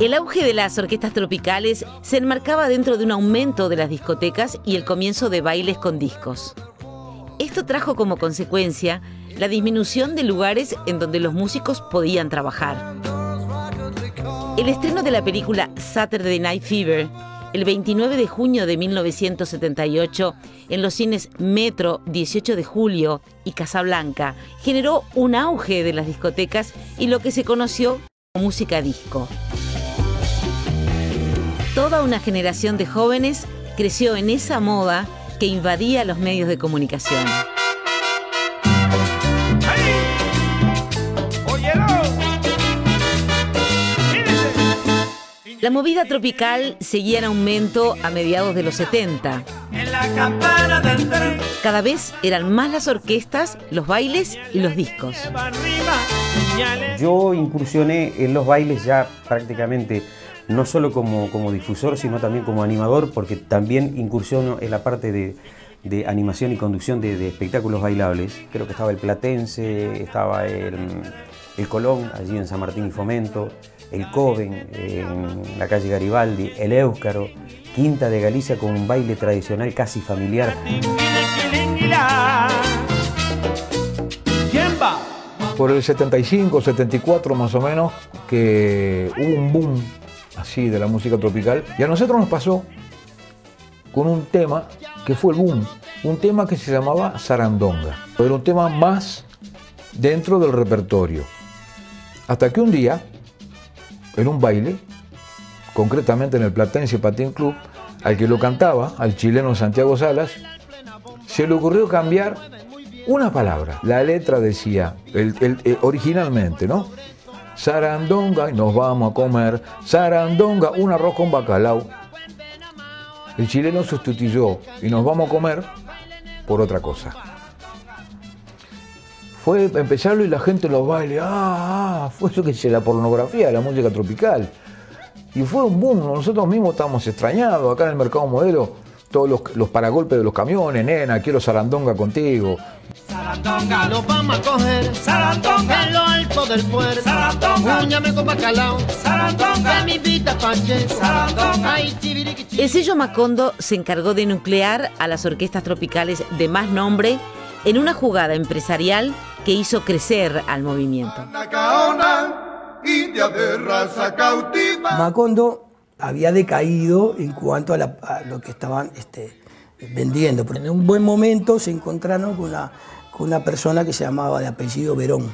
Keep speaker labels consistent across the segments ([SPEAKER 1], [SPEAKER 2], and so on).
[SPEAKER 1] El auge de las orquestas tropicales se enmarcaba dentro de un aumento de las discotecas y el comienzo de bailes con discos. Esto trajo como consecuencia la disminución de lugares en donde los músicos podían trabajar. El estreno de la película Saturday Night Fever, el 29 de junio de 1978, en los cines Metro, 18 de julio y Casablanca, generó un auge de las discotecas y lo que se conoció como música disco. Toda una generación de jóvenes creció en esa moda que invadía los medios de comunicación. La movida tropical seguía en aumento a mediados de los 70. Cada vez eran más las orquestas, los bailes y los discos.
[SPEAKER 2] Yo incursioné en los bailes ya prácticamente no solo como difusor, sino también como animador, porque también incursiono en la parte de animación y conducción de espectáculos bailables. Creo que estaba el Platense, estaba el Colón, allí en San Martín y Fomento, el Coven, en la calle Garibaldi, el Éuscaro, Quinta de Galicia con un baile tradicional casi familiar.
[SPEAKER 3] Por el 75, 74 más o menos, que hubo un boom así de la música tropical, y a nosotros nos pasó con un tema que fue el boom, un tema que se llamaba Sarandonga. Era un tema más dentro del repertorio. Hasta que un día, en un baile, concretamente en el Platense Patín Club, al que lo cantaba, al chileno Santiago Salas, se le ocurrió cambiar una palabra. La letra decía, originalmente, ¿no? Sarandonga y nos vamos a comer, sarandonga, un arroz con bacalao. El chileno sustituyó y nos vamos a comer por otra cosa. Fue empezarlo y la gente en los bailes, fue eso que es la pornografía de la música tropical. Y fue un boom, nosotros mismos estábamos extrañados, acá en el mercado modelo, todos los paragolpes de los camiones, nena, quiero sarandonga contigo.
[SPEAKER 4] Sarandonga, nos vamos a coger, sarandonga, en lo alto del puerto, sarandonga, úñame con bacalao, sarandonga, mi vida pache, sarandonga.
[SPEAKER 1] El sello Macondo se encargó de nuclear a las orquestas tropicales de más nombre en una jugada empresarial que hizo crecer al movimiento.
[SPEAKER 5] Macondo había decaído en cuanto a lo que estaban vendiendo. Pero en un buen momento se encontraron con una persona que se llamaba de apellido Verón.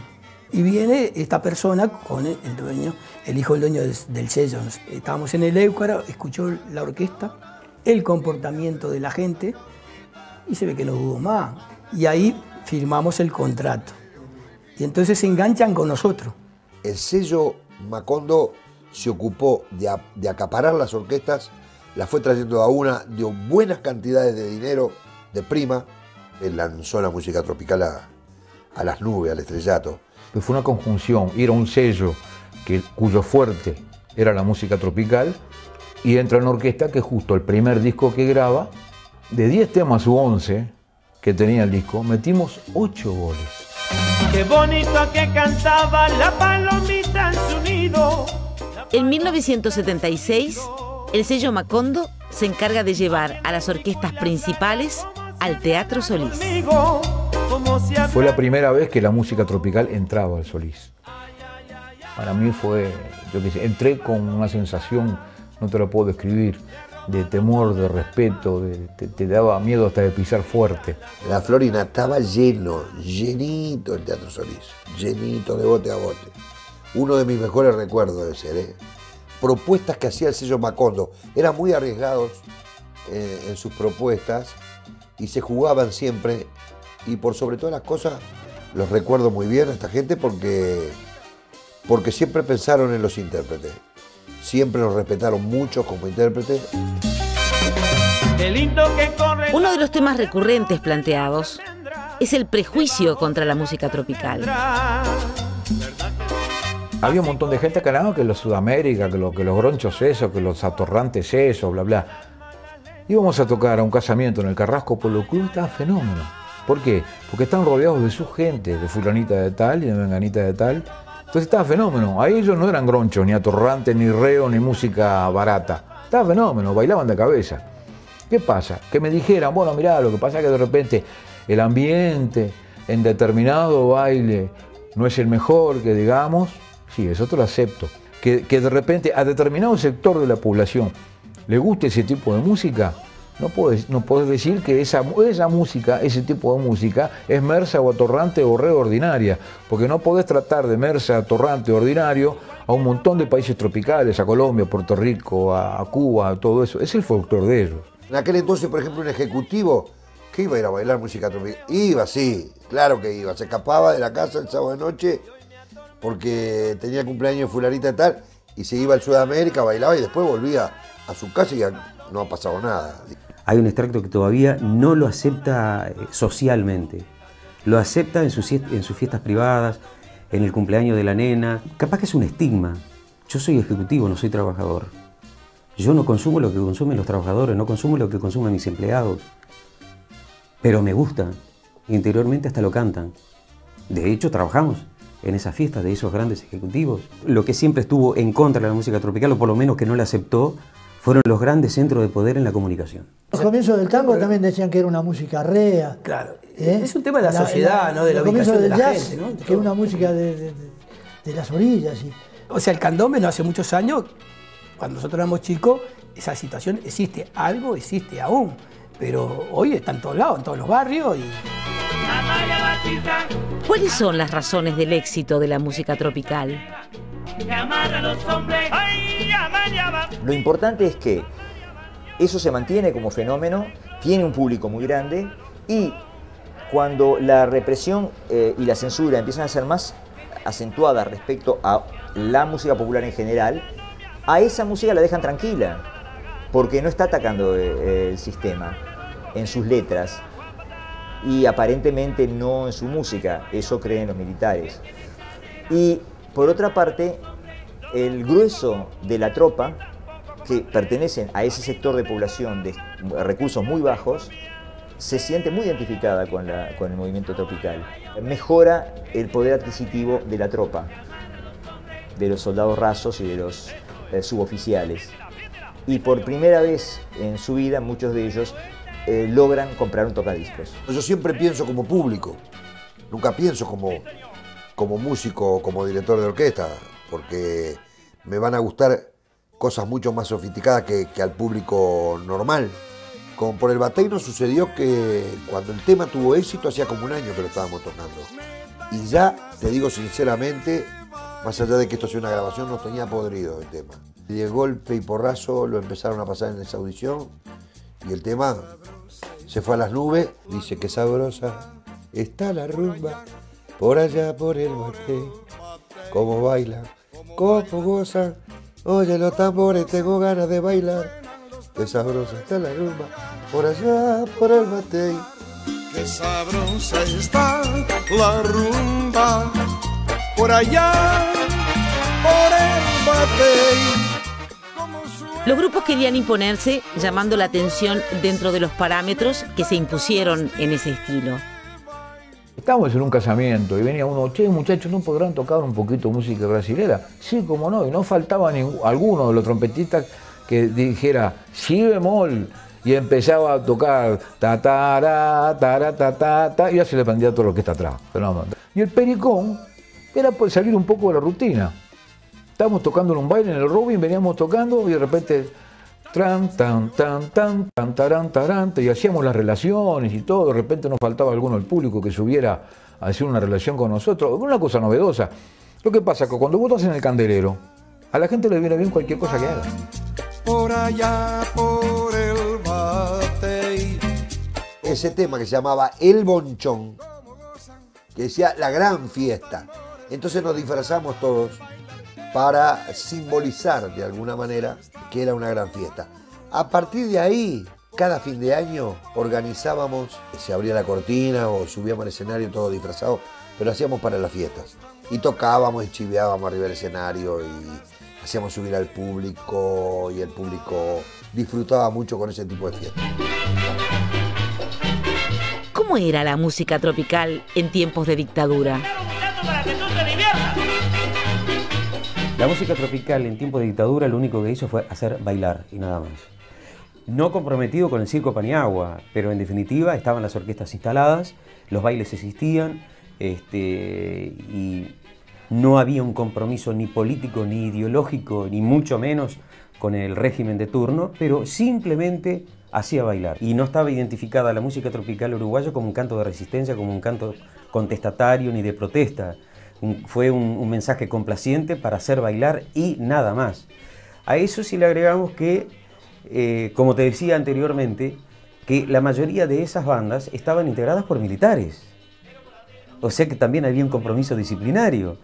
[SPEAKER 5] Y viene esta persona con el dueño, el hijo del dueño del sello. Estábamos en el Éuscaro, escuchó la orquesta, el comportamiento de la gente y se ve que no hubo más. Y ahí firmamos el contrato. Y entonces se enganchan con nosotros.
[SPEAKER 6] El sello Macondo se ocupó de acaparar las orquestas, las fue trayendo a una, dio buenas cantidades de dinero, de prima, lanzó la música tropical a las nubes, al estrellato.
[SPEAKER 3] Fue una conjunción, era un sello cuyo fuerte era la música tropical, y entra una orquesta que justo el primer disco que graba, de 10 temas u 11 que tenía el disco, metimos 8 goles.
[SPEAKER 4] Qué bonito que cantaba la palomita en su nido.
[SPEAKER 1] En 1976, el sello Macondo se encarga de llevar a las orquestas principales al Teatro Solís.
[SPEAKER 3] Fue la primera vez que la música tropical entraba al Solís. Para mí fue, yo qué sé, entré con una sensación, no te lo puedo describir, de temor, de respeto, te daba miedo hasta de pisar fuerte.
[SPEAKER 6] La Florina estaba lleno, llenito el Teatro Solís, llenito de bote a bote. Uno de mis mejores recuerdos debe ser, propuestas que hacía el sello Macondo. Eran muy arriesgados en sus propuestas y se jugaban siempre. Y por sobre todas las cosas, los recuerdo muy bien a esta gente porque siempre pensaron en los intérpretes. Siempre los respetaron mucho como intérpretes.
[SPEAKER 1] Uno de los temas recurrentes planteados es el prejuicio contra la música tropical.
[SPEAKER 3] Había un montón de gente que no, que los Sudamérica, que los gronchos eso, que los atorrantes eso, bla, bla. Íbamos a tocar a un casamiento en el Carrasco Polo Club, estaba fenómeno. ¿Por qué? Porque están rodeados de su gente, de fulanita de tal y de menganita de tal, Entonces estaba fenómeno. Ahí ellos no eran gronchos, ni atorrantes, ni reo, ni música barata. Estaba fenómeno, bailaban de cabeza. ¿Qué pasa? Que me dijeran, bueno, mirá, lo que pasa es que de repente el ambiente en determinado baile no es el mejor, que digamos. Sí, eso te lo acepto. Que de repente a determinado sector de la población le guste ese tipo de música, no podés decir que esa música, ese tipo de música, es mersa o atorrante o re ordinaria, porque no podés tratar de mersa, atorrante o ordinario a un montón de países tropicales, a Colombia, Puerto Rico, a Cuba, todo eso. Es el folclore de ellos.
[SPEAKER 6] En aquel entonces, por ejemplo, un ejecutivo que iba a ir a bailar música tropical. Iba, sí, claro que iba. Se escapaba de la casa el sábado de noche porque tenía cumpleaños de fulanita y tal, y se iba al Sudamérica, bailaba y después volvía a su casa y ya no ha pasado nada.
[SPEAKER 2] Hay un extracto que todavía no lo acepta socialmente. Lo acepta en sus fiestas privadas, en el cumpleaños de la nena. Capaz que es un estigma. Yo soy ejecutivo, no soy trabajador. Yo no consumo lo que consumen los trabajadores, no consumo lo que consumen mis empleados. Pero me gusta. Interiormente hasta lo cantan. De hecho, trabajamos en esas fiestas de esos grandes ejecutivos. Lo que siempre estuvo en contra de la música tropical, o por lo menos que no la aceptó, fueron los grandes centros de poder en la comunicación.
[SPEAKER 7] Los comienzos del tango también decían que era una música rea.
[SPEAKER 5] Claro, es un tema de la sociedad, ¿no? De la ubicación de la
[SPEAKER 7] jazz,
[SPEAKER 5] gente, ¿no?
[SPEAKER 7] Que es una música de las orillas. Y...
[SPEAKER 5] O sea, el candombe no hace muchos años, cuando nosotros éramos chicos, esa situación existe, algo existe aún. Pero hoy está en todos lados, en todos los barrios.
[SPEAKER 1] ¿Cuáles son las razones del éxito de la música tropical?
[SPEAKER 8] Lo importante es que eso se mantiene como fenómeno, tiene un público muy grande, y cuando la represión y la censura empiezan a ser más acentuadas respecto a la música popular en general, a esa música la dejan tranquila, porque no está atacando el sistema en sus letras y aparentemente no en su música. Eso creen los militares. Y por otra parte, el grueso de la tropa, que pertenecen a ese sector de población de recursos muy bajos, se siente muy identificada con el movimiento tropical. Mejora el poder adquisitivo de la tropa, de los soldados rasos y de los suboficiales. Y por primera vez en su vida, muchos de ellos logran comprar un tocadiscos.
[SPEAKER 6] Yo siempre pienso como público, nunca pienso como músico o como director de orquesta, porque me van a gustar cosas mucho más sofisticadas que al público normal. Como por el batey nos sucedió que cuando el tema tuvo éxito, hacía como un año que lo estábamos tocando. Y ya, te digo sinceramente, más allá de que esto sea una grabación, nos tenía podrido el tema. Y de golpe y porrazo lo empezaron a pasar en esa audición y el tema se fue a las nubes. Dice que sabrosa está la rumba, por allá por el batey, cómo baila, cómo goza, oye los tambores, tengo ganas de bailar. Qué sabrosa está la rumba, por allá por el batey.
[SPEAKER 9] Qué sabrosa está la rumba, por allá por el batey.
[SPEAKER 1] Los grupos querían imponerse llamando la atención dentro de los parámetros que se impusieron en ese estilo.
[SPEAKER 3] Estábamos en un casamiento y venía uno, che, muchachos, ¿no podrán tocar un poquito música brasilera? Sí, cómo no, y no faltaba alguno de los trompetistas que dijera si bemol y empezaba a tocar ta ta ra, ta ta ta ta, y ya se le prendía todo lo que está atrás. Y el pericón era por salir un poco de la rutina. Estábamos tocando en un baile en el Robin, veníamos tocando y de repente tran, tan, tan, tan, tan, taran, tarante, y hacíamos las relaciones y todo. De repente nos faltaba alguno del público que subiera a hacer una relación con nosotros. Una cosa novedosa. Lo que pasa es que cuando vos estás en el candelero, a la gente le viene bien cualquier cosa que haga.
[SPEAKER 9] Por allá por el batey.
[SPEAKER 6] Ese tema que se llamaba El Bonchón, que decía la gran fiesta. Entonces nos disfrazamos todos para simbolizar de alguna manera que era una gran fiesta. A partir de ahí, cada fin de año organizábamos, se abría la cortina o subíamos al escenario todos disfrazados, pero hacíamos para las fiestas. Y tocábamos y chiveábamos arriba del escenario y hacíamos subir al público y el público disfrutaba mucho con ese tipo de fiestas.
[SPEAKER 1] ¿Cómo era la música tropical en tiempos de dictadura?
[SPEAKER 10] Para que tú te diviertas.
[SPEAKER 2] La música tropical en tiempos de dictadura lo único que hizo fue hacer bailar y nada más. No comprometido con el circo Paniagua, pero en definitiva estaban las orquestas instaladas, los bailes existían, y no había un compromiso ni político, ni ideológico, ni mucho menos con el régimen de turno, pero simplemente hacía bailar. Y no estaba identificada la música tropical uruguaya como un canto de resistencia, como un canto contestatario ni de protesta. Fue un mensaje complaciente para hacer bailar y nada más. A eso sí le agregamos que, como te decía anteriormente, que la mayoría de esas bandas estaban integradas por militares. O sea que también había un compromiso disciplinario.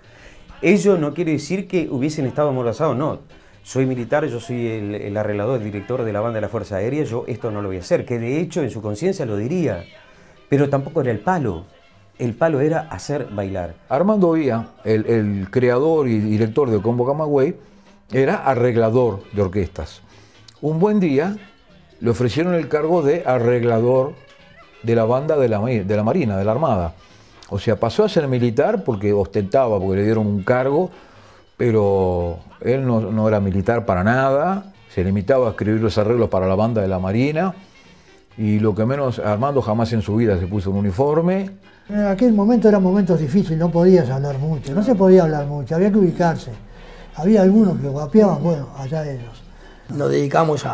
[SPEAKER 2] Ello no quiere decir que hubiesen estado amordazados, no. Soy militar, yo soy el arreglador, el director de la banda de la Fuerza Aérea, yo esto no lo voy a hacer, que de hecho en su conciencia lo diría, pero tampoco era el palo era hacer bailar.
[SPEAKER 3] Armando Vía, el creador y director de Combo Camagüey, era arreglador de orquestas. Un buen día le ofrecieron el cargo de arreglador de la banda de la Marina, de la Armada. O sea, pasó a ser militar porque ostentaba, porque le dieron un cargo, pero él no era militar para nada, se limitaba a escribir los arreglos para la banda de la Marina, y lo que menos, Armando jamás en su vida se puso un uniforme.
[SPEAKER 7] En aquel momento eran momentos difíciles, no podías hablar mucho, no se podía hablar mucho, había que ubicarse. Había algunos que guapeaban, bueno, allá ellos.
[SPEAKER 5] Nos dedicamos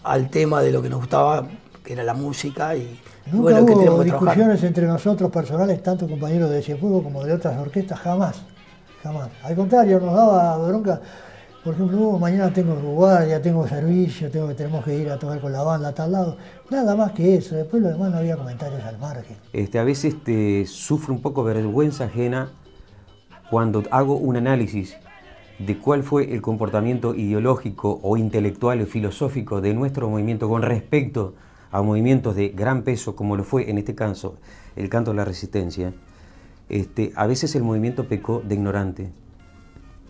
[SPEAKER 5] al tema de lo que nos gustaba, que era la música, y
[SPEAKER 7] nunca
[SPEAKER 5] bueno,
[SPEAKER 7] hubo
[SPEAKER 5] que tenemos que
[SPEAKER 7] discusiones
[SPEAKER 5] trabajar.
[SPEAKER 7] entre nosotros personales, tanto compañeros de Cienfuegos como de otras orquestas, jamás, jamás. Al contrario, nos daba bronca. Por ejemplo, mañana tengo guardia, tengo servicio, tenemos que ir a tocar con la banda a tal lado. Nada más que eso, después lo demás no había comentarios al margen.
[SPEAKER 2] A veces sufro un poco vergüenza ajena cuando hago un análisis de cuál fue el comportamiento ideológico o intelectual o filosófico de nuestro movimiento con respecto a movimientos de gran peso como lo fue en este caso el canto de la resistencia. A veces el movimiento pecó de ignorante,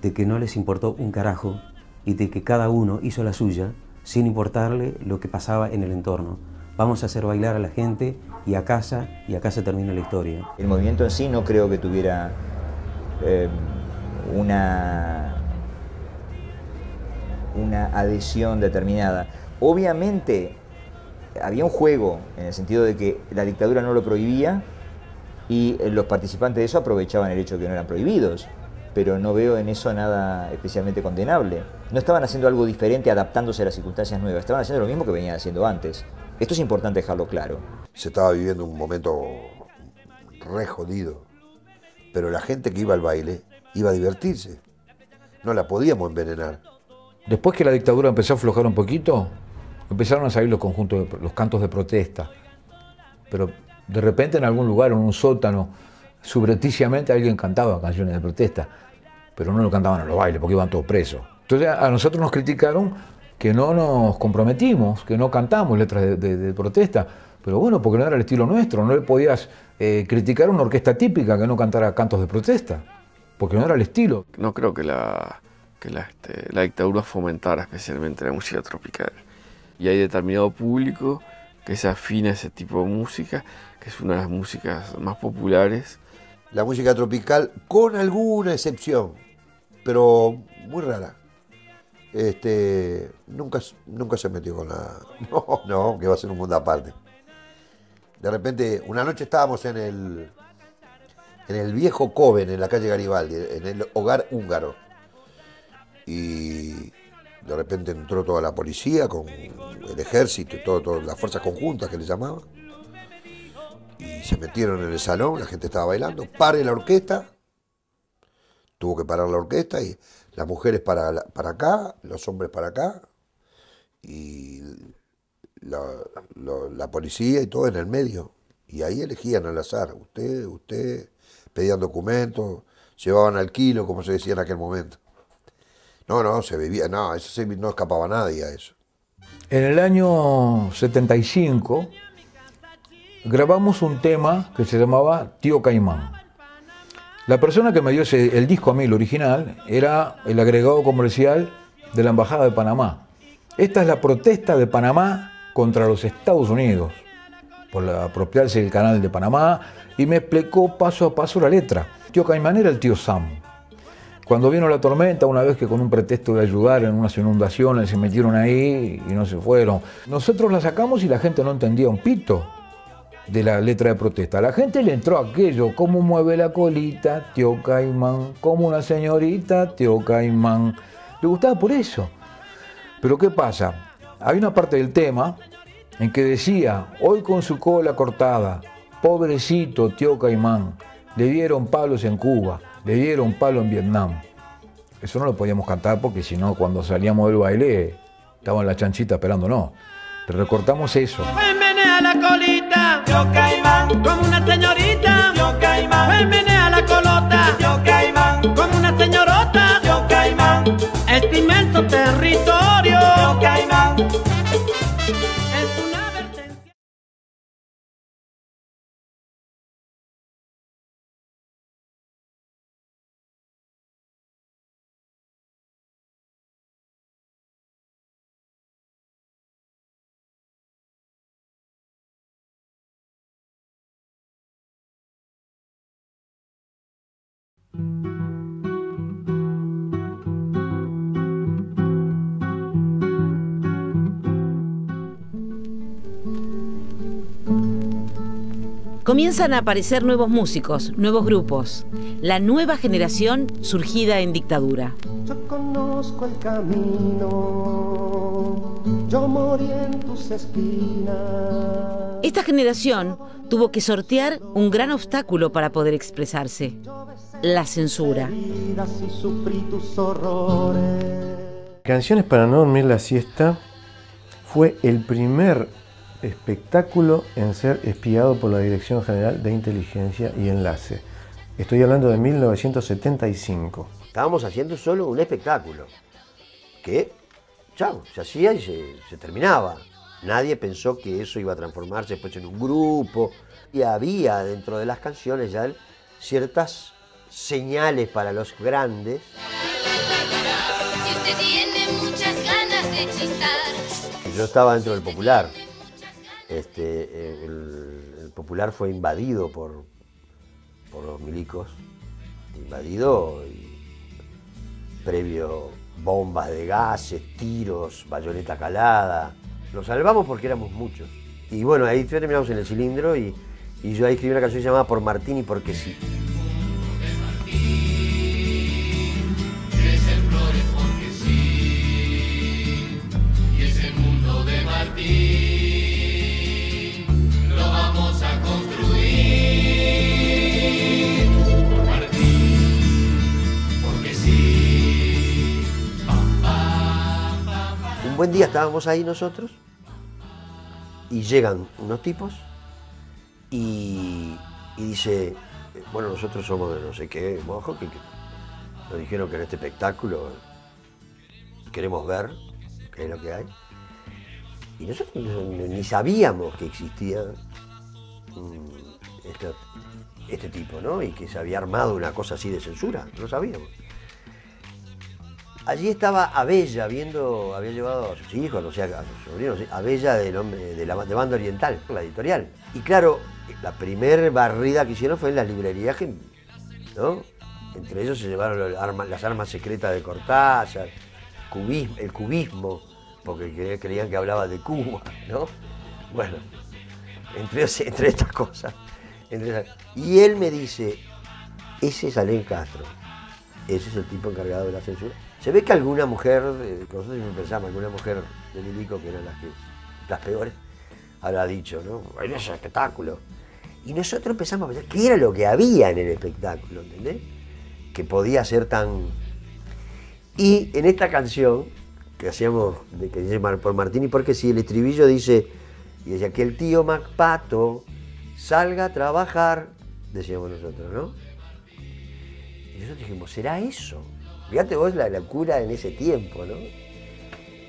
[SPEAKER 2] de que no les importó un carajo y de que cada uno hizo la suya sin importarle lo que pasaba en el entorno. Vamos a hacer bailar a la gente y acá se termina la historia.
[SPEAKER 8] El movimiento en sí no creo que tuviera una adhesión determinada. Obviamente había un juego en el sentido de que la dictadura no lo prohibía y los participantes de eso aprovechaban el hecho de que no eran prohibidos, pero no veo en eso nada especialmente condenable. No estaban haciendo algo diferente adaptándose a las circunstancias nuevas, estaban haciendo lo mismo que venían haciendo antes. Esto es importante dejarlo claro.
[SPEAKER 6] Se estaba viviendo un momento re jodido, pero la gente que iba al baile iba a divertirse, no la podíamos envenenar.
[SPEAKER 3] Después que la dictadura empezó a aflojar un poquito, empezaron a salir los conjuntos, los cantos de protesta. Pero de repente en algún lugar, en un sótano, subrepticiamente alguien cantaba canciones de protesta, pero no lo cantaban en los bailes porque iban todos presos. Entonces a nosotros nos criticaron que no nos comprometimos, que no cantamos letras de protesta. Pero bueno, porque no era el estilo nuestro, no le podías criticar a una orquesta típica que no cantara cantos de protesta, porque no era el estilo.
[SPEAKER 10] No creo que la dictadura fomentara especialmente la música tropical. Y hay determinado público que se afina a ese tipo de música, que es una de las músicas más populares.
[SPEAKER 6] La música tropical, con alguna excepción, pero muy rara. Nunca se metió con la... No, que va a ser un mundo aparte. De repente, una noche estábamos en el viejo Coven, en la calle Garibaldi, en el hogar húngaro. Y de repente entró toda la policía con el ejército y todas las fuerzas conjuntas que le llamaban. Y se metieron en el salón, la gente estaba bailando. Pare la orquesta. Tuvo que parar la orquesta y las mujeres para acá, los hombres para acá. Y la policía y todo en el medio. Y ahí elegían al azar. Usted, pedían documentos, llevaban al kilo, como se decía en aquel momento. No, se vivía, no escapaba nadie a eso.
[SPEAKER 3] En el año 75 grabamos un tema que se llamaba Tío Caimán. La persona que me dio el disco a mí, el original, era el agregado comercial de la Embajada de Panamá. Esta es la protesta de Panamá contra los Estados Unidos por apropiarse del canal de Panamá, y me explicó paso a paso la letra. Tío Caimán era el tío Sam. Cuando vino la tormenta, una vez que con un pretexto de ayudar en unas inundaciones se metieron ahí y no se fueron. Nosotros la sacamos y la gente no entendía un pito de la letra de protesta. A la gente le entró aquello, cómo mueve la colita, tío Caimán, como una señorita, tío Caimán. Le gustaba por eso. Pero ¿qué pasa? Hay una parte del tema en que decía, hoy con su cola cortada, pobrecito tío Caimán, le dieron palos en Cuba, le dieron palo en Vietnam. Eso no lo podíamos cantar porque si no, cuando salíamos del baile, estaban las chanchitas esperándonos. Le recortamos eso.
[SPEAKER 4] Menea la colita, tío Caimán, como una señorita, tío Caimán. Menea la colota, tío Caimán, como una señorota, tío Caimán. Este inmenso territorio, tío Caimán, es una advertencia.
[SPEAKER 1] Comienzan a aparecer nuevos músicos, nuevos grupos, la nueva generación surgida en dictadura.
[SPEAKER 11] Yo conozco el camino, yo morí en tus esquinas.
[SPEAKER 1] Esta generación tuvo que sortear un gran obstáculo para poder expresarse: la censura.
[SPEAKER 12] Canciones para no dormir la siesta fue el primer espectáculo en ser espiado por la Dirección General de Inteligencia y Enlace. Estoy hablando de 1975.
[SPEAKER 13] Estábamos haciendo solo un espectáculo que, chao, se hacía y se terminaba. Nadie pensó que eso iba a transformarse después en un grupo. Y había dentro de las canciones ya ciertas señales para los grandes.
[SPEAKER 14] Si usted tiene muchas ganas de chistar.
[SPEAKER 13] Yo estaba dentro del Popular. El Popular fue invadido por los milicos, invadido y previo bombas de gases, tiros, bayoneta calada. Lo salvamos porque éramos muchos. Y bueno, ahí terminamos en el cilindro y yo ahí escribí una canción llamada Por Martín y Porque Sí. Un buen día estábamos ahí nosotros y llegan unos tipos y dice, bueno, nosotros somos de no sé qué, mojo, que nos dijeron que en este espectáculo queremos ver qué es lo que hay. Y nosotros ni sabíamos que existía este tipo, ¿no? Y que se había armado una cosa así de censura, no sabíamos. Allí estaba Abella había llevado a sus hijos, no sé, a sus sobrinos, Abella de Banda Oriental, la editorial. Y claro, la primer barrida que hicieron fue en las librerías, ¿no? Entre ellos se llevaron las armas secretas de Cortázar, el cubismo, porque creían que hablaba de Cuba, ¿no? Bueno, entre estas cosas. Y él me dice, ese es Alén Castro, ese es el tipo encargado de la censura. Se ve que alguna mujer, nosotros pensamos, alguna mujer de Milico, que eran las peores, habrá dicho, ¿no? ¡Ay, ese espectáculo! Y nosotros empezamos a pensar qué era lo que había en el espectáculo, ¿entendés? Que podía ser tan... Y en esta canción, que hacíamos, que dice Por Martín y Porque Sí, el estribillo dice, y decía que el tío MacPato salga a trabajar, decíamos nosotros, ¿no? Y nosotros dijimos, ¿será eso? Fíjate vos la locura en ese tiempo, ¿no?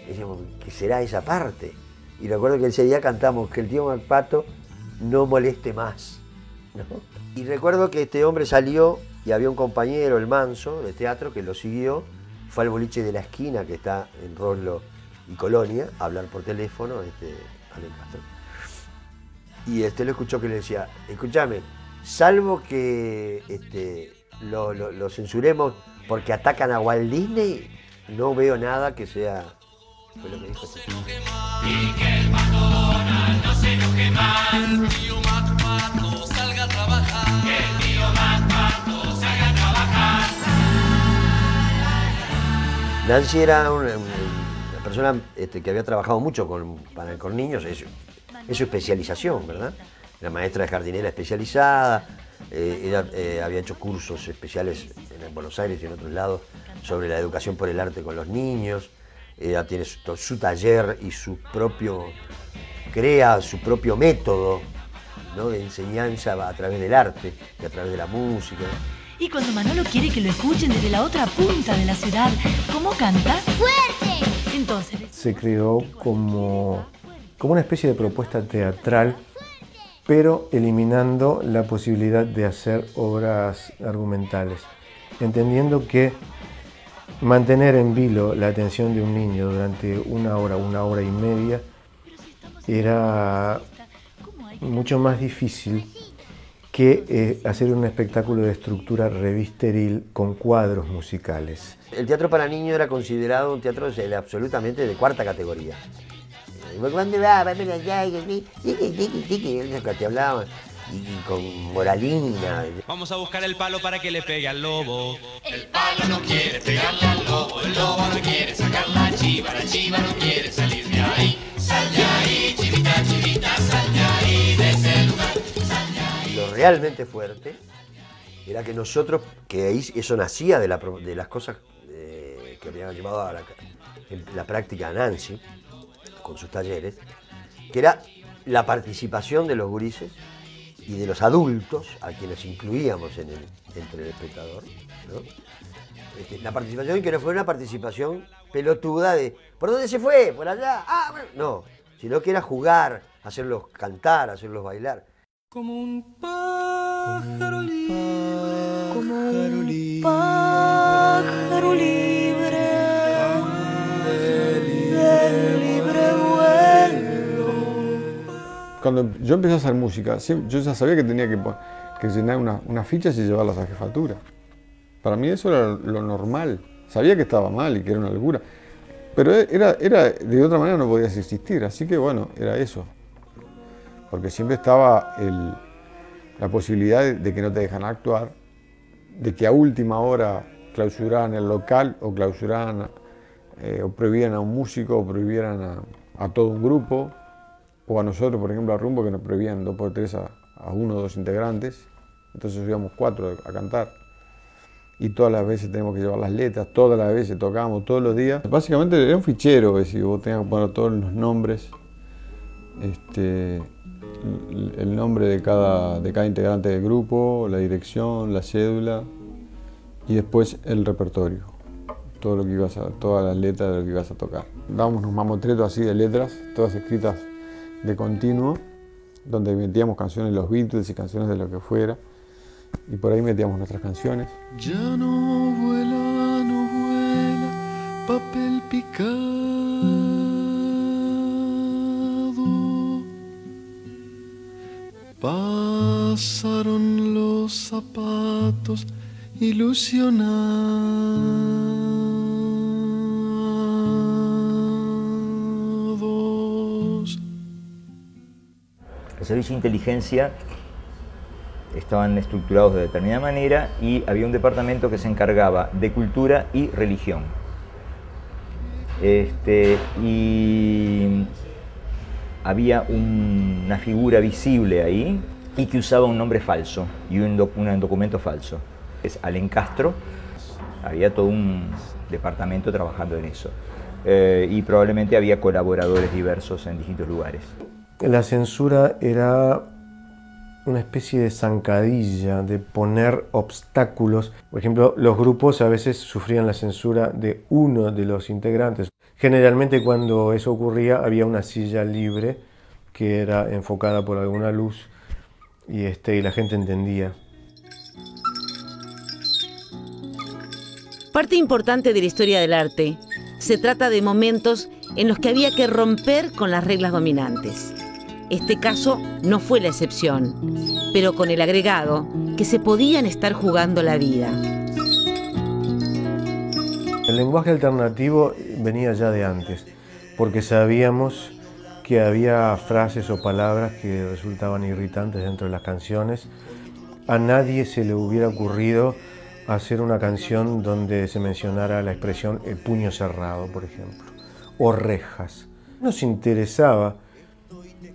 [SPEAKER 13] Decíamos, ¿qué será esa parte? Y recuerdo que ese día cantamos que el tío MacPato no moleste más, ¿no? Y recuerdo que este hombre salió y había un compañero, el Manso, de teatro, que lo siguió, fue al boliche de la esquina, que está en Roslo y Colonia, a hablar por teléfono, Alén Castro. Y lo escuchó que le decía, escúchame, salvo que lo censuremos porque atacan a Walt Disney, no veo nada que sea... Fue lo que dijo ese tipo.
[SPEAKER 4] Y que el Pato Donald no se enoje más. Que el tío Pato salga a trabajar. Que el tío Pato salga a trabajar.
[SPEAKER 13] Nancy era una persona que había trabajado mucho con niños, es su especialización, ¿verdad? Era maestra de jardinera especializada, ella había hecho cursos especiales en Buenos Aires y en otros lados sobre la educación por el arte con los niños. Ella tiene su taller y crea su propio método, ¿no?, de enseñanza a través del arte y a través de la música.
[SPEAKER 15] Y cuando Manolo quiere que lo escuchen desde la otra punta de la ciudad, ¿cómo canta? ¡Fuerte! Entonces...
[SPEAKER 12] Se creó como una especie de propuesta teatral, pero eliminando la posibilidad de hacer obras argumentales, entendiendo que mantener en vilo la atención de un niño durante una hora y media, era mucho más difícil que hacer un espectáculo de estructura revisteril con cuadros musicales.
[SPEAKER 13] El teatro para niños era considerado un teatro absolutamente de cuarta categoría. ¿Dónde va? Te hablaban. Y con moralina.
[SPEAKER 4] Vamos a buscar el palo para que le pegue al lobo. El palo no quiere pegarle al lobo, el lobo no quiere sacar la chiva no quiere salir de ahí. Sal de ahí, chivita, chivita, sal de ahí, de ese lugar. Sal de ahí.
[SPEAKER 13] Lo realmente fuerte era que nosotros, que ahí eso nacía de las cosas que habían llevado a la práctica a Nancy, con sus talleres, que era la participación de los gurises y de los adultos, a quienes incluíamos entre el espectador, ¿no? La participación que no fue una participación pelotuda de ¿por dónde se fue? ¿Por allá? Ah, bueno. No, sino que era jugar, hacerlos cantar, hacerlos bailar.
[SPEAKER 4] Como un pájaro libre,
[SPEAKER 15] como un pájaro libre, del libre vuelo.
[SPEAKER 10] Cuando yo empecé a hacer música, yo ya sabía que tenía que llenar unas fichas y llevarlas a jefatura. Para mí eso era lo normal. Sabía que estaba mal y que era una locura. Pero de otra manera no podías existir, así que bueno, era eso. Porque siempre estaba la posibilidad de que no te dejan actuar, de que a última hora clausuraran el local o clausuraran o prohibieran a un músico o prohibieran a todo un grupo, o a nosotros, por ejemplo, a Rumbo, que nos prohibían 2 por 3 a 1 o 2 integrantes, entonces íbamos 4 a cantar. Y todas las veces tenemos que llevar las letras, todas las veces tocábamos, todos los días. Básicamente era un fichero, si vos tenías que poner todos los nombres, el nombre de cada integrante del grupo, la dirección, la cédula y después el repertorio, todo lo que todas las letras de lo que ibas a tocar. Dábamos unos mamotretos así de letras, todas escritas de continuo, donde metíamos canciones de los Beatles y canciones de lo que fuera, y por ahí metíamos nuestras canciones.
[SPEAKER 9] Ya no vuela, papel picado. Pasaron los zapatos ilusionados.
[SPEAKER 8] El servicio de inteligencia estaban estructurados de determinada manera y había un departamento que se encargaba de cultura y religión. Y había una figura visible ahí y que usaba un nombre falso y un documento falso. Es Allen Castro, había todo un departamento trabajando en eso. Y probablemente había colaboradores diversos en distintos lugares.
[SPEAKER 12] La censura era una especie de zancadilla, de poner obstáculos. Por ejemplo, los grupos a veces sufrían la censura de uno de los integrantes. Generalmente cuando eso ocurría había una silla libre que era enfocada por alguna luz y la gente entendía.
[SPEAKER 1] Parte importante de la historia del arte se trata de momentos en los que había que romper con las reglas dominantes. Este caso no fue la excepción, pero con el agregado que se podían estar jugando la vida.
[SPEAKER 12] El lenguaje alternativo venía ya de antes, porque sabíamos que había frases o palabras que resultaban irritantes dentro de las canciones. A nadie se le hubiera ocurrido hacer una canción donde se mencionara la expresión el puño cerrado, por ejemplo, o rejas. Nos interesaba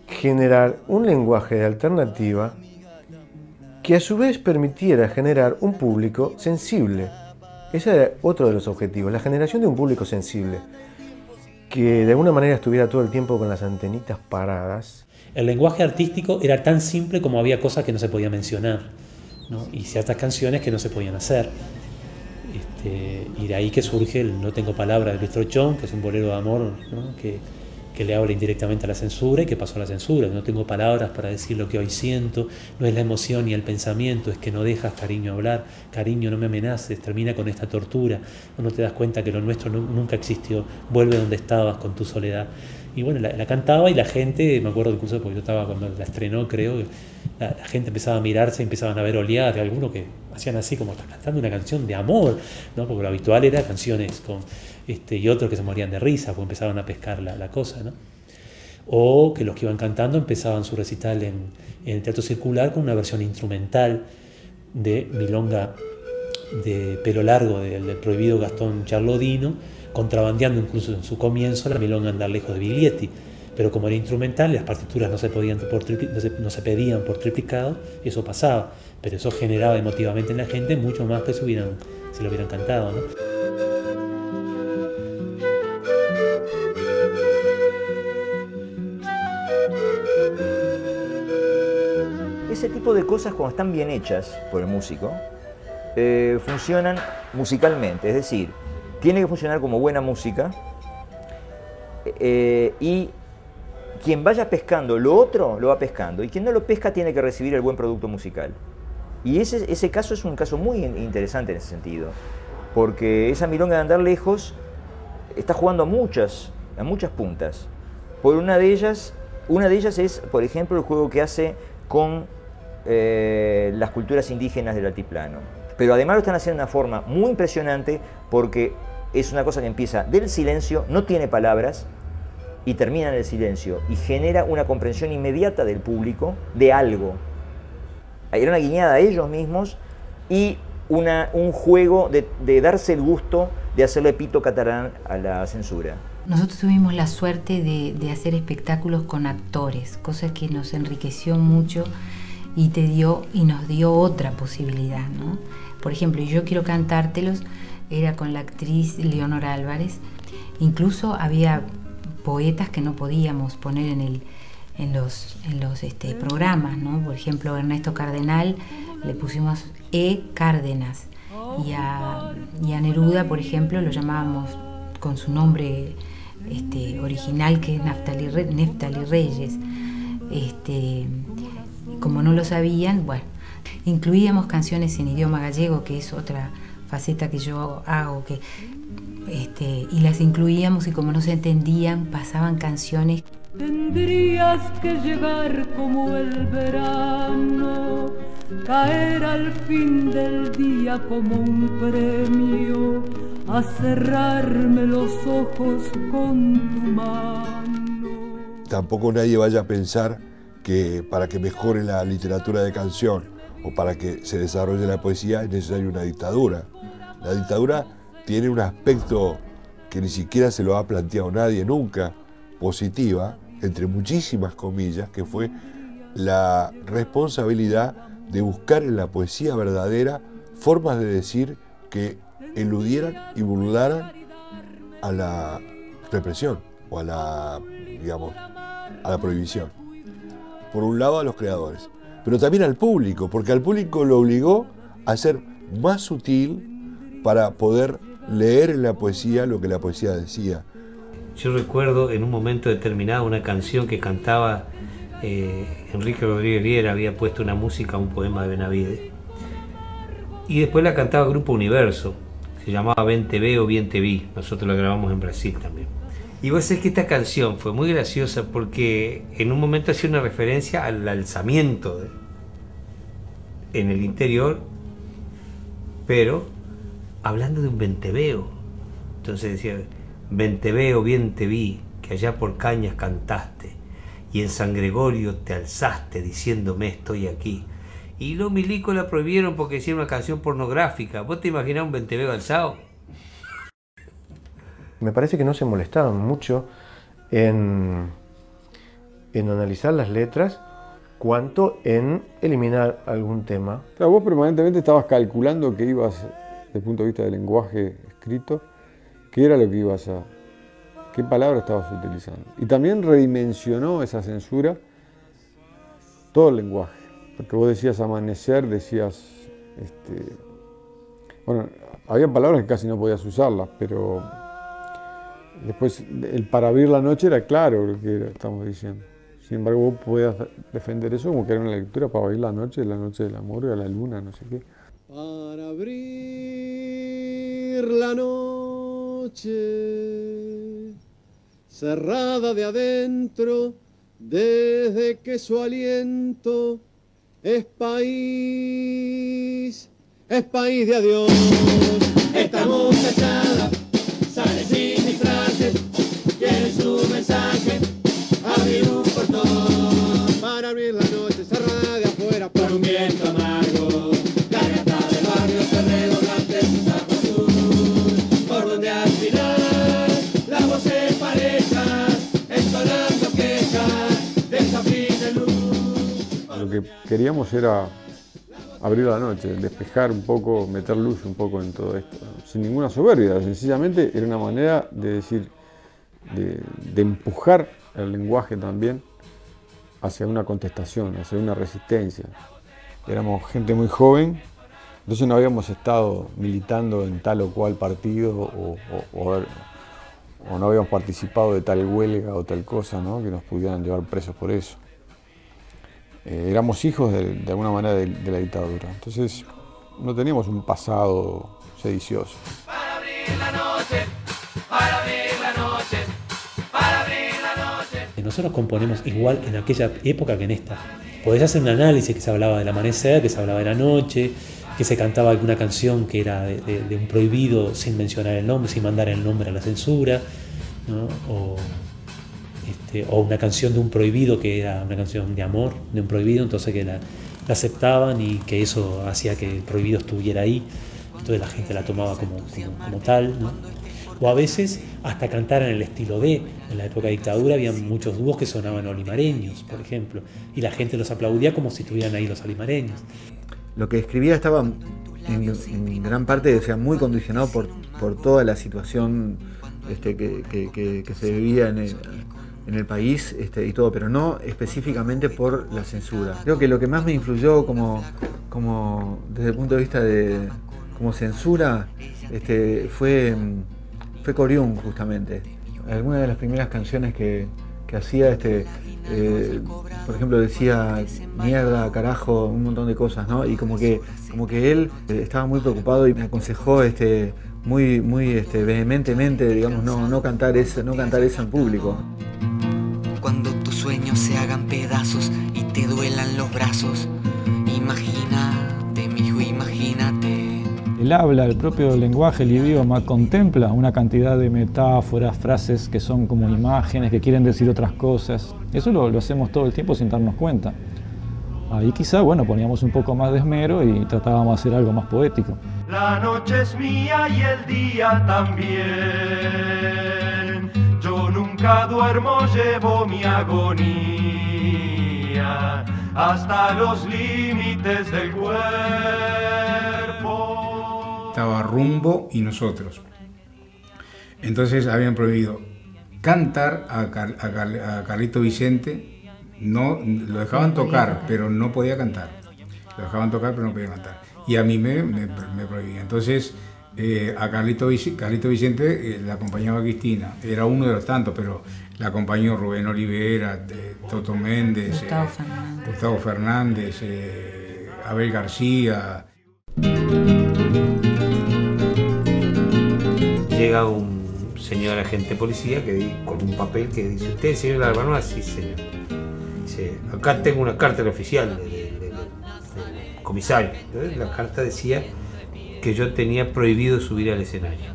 [SPEAKER 12] generar un lenguaje de alternativa que a su vez permitiera generar un público sensible. Ese era otro de los objetivos, la generación de un público sensible, que de alguna manera estuviera todo el tiempo con las antenitas paradas.
[SPEAKER 16] El lenguaje artístico era tan simple como había cosas que no se podían mencionar, ¿no? Y ciertas canciones que no se podían hacer. Y de ahí que surge el No tengo palabra de Luis Trochón, que es un bolero de amor, ¿no? que le habla indirectamente a la censura y que pasó a la censura. No tengo palabras para decir lo que hoy siento, no es la emoción ni el pensamiento, es que no dejas, cariño, hablar, cariño, no me amenaces, termina con esta tortura, no te das cuenta que lo nuestro nunca existió, vuelve donde estabas con tu soledad. Y bueno, la cantaba y la gente, me acuerdo incluso porque yo estaba cuando la estrenó, creo, la gente empezaba a mirarse, empezaban a ver oleadas de algunos que hacían así como estás cantando una canción de amor, ¿no? Porque lo habitual era canciones con y otros que se morían de risa porque empezaban a pescar la cosa, ¿no? O que los que iban cantando empezaban su recital en el Teatro Circular con una versión instrumental de Milonga de Pelo Largo del prohibido Gastón Charlodino, contrabandeando incluso en su comienzo la Milonga Andar Lejos de Biglietti. Pero como era instrumental, las partituras no se pedían por triplicado, eso pasaba, pero eso generaba emotivamente en la gente mucho más que si lo hubieran cantado, ¿no?
[SPEAKER 8] Ese tipo de cosas, cuando están bien hechas por el músico, funcionan musicalmente, es decir, tiene que funcionar como buena música, y quien vaya pescando lo otro, lo va pescando, y quien no lo pesca tiene que recibir el buen producto musical. Y ese caso es un caso muy interesante en ese sentido, porque esa Milonga de Andar Lejos está jugando a muchas puntas. Por una de ellas es, por ejemplo, el juego que hace con las culturas indígenas del altiplano. Pero además lo están haciendo de una forma muy impresionante, porque es una cosa que empieza del silencio, no tiene palabras, y termina en el silencio, y genera una comprensión inmediata del público de algo. Era una guiñada a ellos mismos y un juego de darse el gusto de hacerle pito catarán a la censura.
[SPEAKER 17] Nosotros tuvimos la suerte de hacer espectáculos con actores, cosa que nos enriqueció mucho y nos dio otra posibilidad, ¿no? Por ejemplo, Yo quiero cantártelos era con la actriz Leonora Álvarez. Incluso había poetas que no podíamos poner en los programas, ¿no? Por ejemplo, Ernesto Cardenal le pusimos E. Cárdenas, y a Neruda, por ejemplo, lo llamábamos con su nombre original, que es Neftali Reyes. Como no lo sabían, bueno, incluíamos canciones en idioma gallego, que es otra faceta que yo hago, y las incluíamos, y como no se entendían, pasaban canciones.
[SPEAKER 18] Tendrías que llegar como el verano, caer al fin del día como un premio, a cerrarme los ojos con tu mano.
[SPEAKER 6] Tampoco nadie vaya a pensar que para que mejore la literatura de canción o para que se desarrolle la poesía es necesaria una dictadura. La dictadura tiene un aspecto que ni siquiera se lo ha planteado nadie nunca, positiva, entre muchísimas comillas, que fue la responsabilidad de buscar en la poesía verdadera formas de decir que eludieran y burlaran a la represión o a la prohibición. Por un lado a los creadores, pero también al público, porque al público lo obligó a ser más sutil para poder leer en la poesía lo que la poesía decía.
[SPEAKER 19] Yo recuerdo en un momento determinado una canción que cantaba Enrique Rodríguez Viera, había puesto una música a un poema de Benavides, y después la cantaba Grupo Universo, se llamaba Ven te veo, bien te vi, nosotros la grabamos en Brasil también. Y vos sabés que esta canción fue muy graciosa porque en un momento hacía una referencia al alzamiento en el interior, pero hablando de un venteveo. Entonces decía, venteveo, bien te vi, que allá por Cañas cantaste, y en San Gregorio te alzaste diciéndome estoy aquí. Y los milicos la prohibieron porque decía una canción pornográfica. ¿Vos te imaginás un venteveo alzado?
[SPEAKER 12] Me parece que no se molestaban mucho en analizar las letras, cuanto en eliminar algún tema.
[SPEAKER 20] Claro, vos permanentemente estabas calculando que ibas, desde el punto de vista del lenguaje escrito, qué era lo que ibas a... qué palabra estabas utilizando. Y también redimensionó esa censura todo el lenguaje. Porque vos decías amanecer, decías... bueno, había palabras que casi no podías usarlas, pero... después, el para abrir la noche era claro lo que estamos diciendo. Sin embargo, vos podías defender eso como que era una lectura para abrir la noche del amor, a la luna, no sé qué.
[SPEAKER 9] Para abrir la noche, cerrada de adentro, desde que su aliento es país de adiós. Esta muchachada sale sin disfraces, quiere su mensaje, abrir un portón. Para abrir la noche cerrada de afuera por un viento amargo. La gata del barrio se redoblante en sus azul, por donde al final las voces parejas, entonando quejas de esa fin de luz.
[SPEAKER 20] Lo que queríamos era abrir la noche, despejar un poco, meter luz un poco en todo esto, sin ninguna soberbia, sencillamente era una manera de decir, de empujar el lenguaje también hacia una contestación, hacia una resistencia. Éramos gente muy joven, entonces no habíamos estado militando en tal o cual partido o no habíamos participado de tal huelga o tal cosa, ¿no?, que nos pudieran llevar presos por eso. Éramos hijos de alguna manera de la dictadura, entonces no teníamos un pasado sedicioso.
[SPEAKER 4] Para abrir la noche, para abrir la noche, para abrir la noche.
[SPEAKER 16] Nosotros componemos igual en aquella época que en esta. Podés hacer un análisis que se hablaba del amanecer, que se hablaba de la noche, que se cantaba alguna canción que era de un prohibido sin mencionar el nombre, sin mandar el nombre a la censura, ¿no? O una canción de un prohibido que era una canción de amor, de un prohibido, entonces que la aceptaban y que eso hacía que el prohibido estuviera ahí, entonces la gente la tomaba como tal, ¿no? O a veces hasta cantar en el estilo D. En la época de dictadura había muchos dúos que sonaban olimareños, por ejemplo, y la gente los aplaudía como si estuvieran ahí los olimareños.
[SPEAKER 21] Lo que escribía estaba en gran parte, o sea, muy condicionado por toda la situación que se vivía en el país y todo, pero no específicamente por la censura. Creo que lo que más me influyó como desde el punto de vista de como censura fue Coriún, justamente. Algunas de las primeras canciones que hacía, por ejemplo, decía mierda, carajo, un montón de cosas, ¿no? Y como que él estaba muy preocupado y me aconsejó muy vehementemente, digamos, no cantar eso en público.
[SPEAKER 22] Cuando tus sueños se hagan pedazos y te duelan los brazos, imagínate, mijo, imagínate.
[SPEAKER 23] El habla, el propio lenguaje, el idioma, contempla una cantidad de metáforas, frases que son como imágenes, que quieren decir otras cosas. Eso lo hacemos todo el tiempo sin darnos cuenta. Ahí quizá, bueno, poníamos un poco más de esmero y tratábamos de hacer algo más poético.
[SPEAKER 9] La noche es mía y el día también. Yo nunca duermo, llevo mi agonía hasta los límites del cuerpo.
[SPEAKER 24] Estaba Rumbo y nosotros. Entonces habían prohibido cantar a Carlito Vicente. No, lo dejaban tocar, pero no podía cantar. Lo dejaban tocar, pero no podía cantar. Y a mí me prohibía. Entonces, a Carlito Vicente la acompañaba Cristina. Era uno de los tantos, pero la acompañó Rubén Olivera, Toto Méndez, Gustavo Fernández, Abel García.
[SPEAKER 19] Llega un señor agente policía con un papel que dice: ¿usted es el señor Albanoa? Sí, señor. Dice: acá tengo una carta oficial del comisario. Entonces, la carta decía que yo tenía prohibido subir al escenario.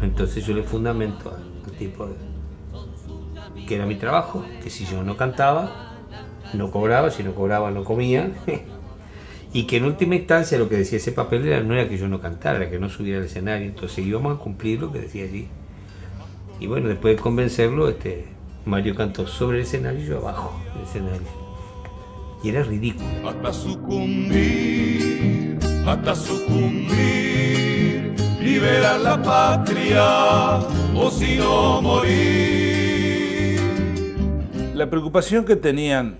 [SPEAKER 19] Entonces yo le fundamento al tipo que era mi trabajo, que si yo no cantaba, no cobraba, si no cobraba no comía, y que en última instancia lo que decía ese papel no era que yo no cantara, era que no subiera al escenario. Entonces íbamos a cumplir lo que decía allí. Y bueno, después de convencerlo, Mario cantó sobre el escenario y yo abajo del escenario. Y era ridículo.
[SPEAKER 2] Hasta sucumbir, liberar la patria o si no morir.
[SPEAKER 3] La preocupación que tenían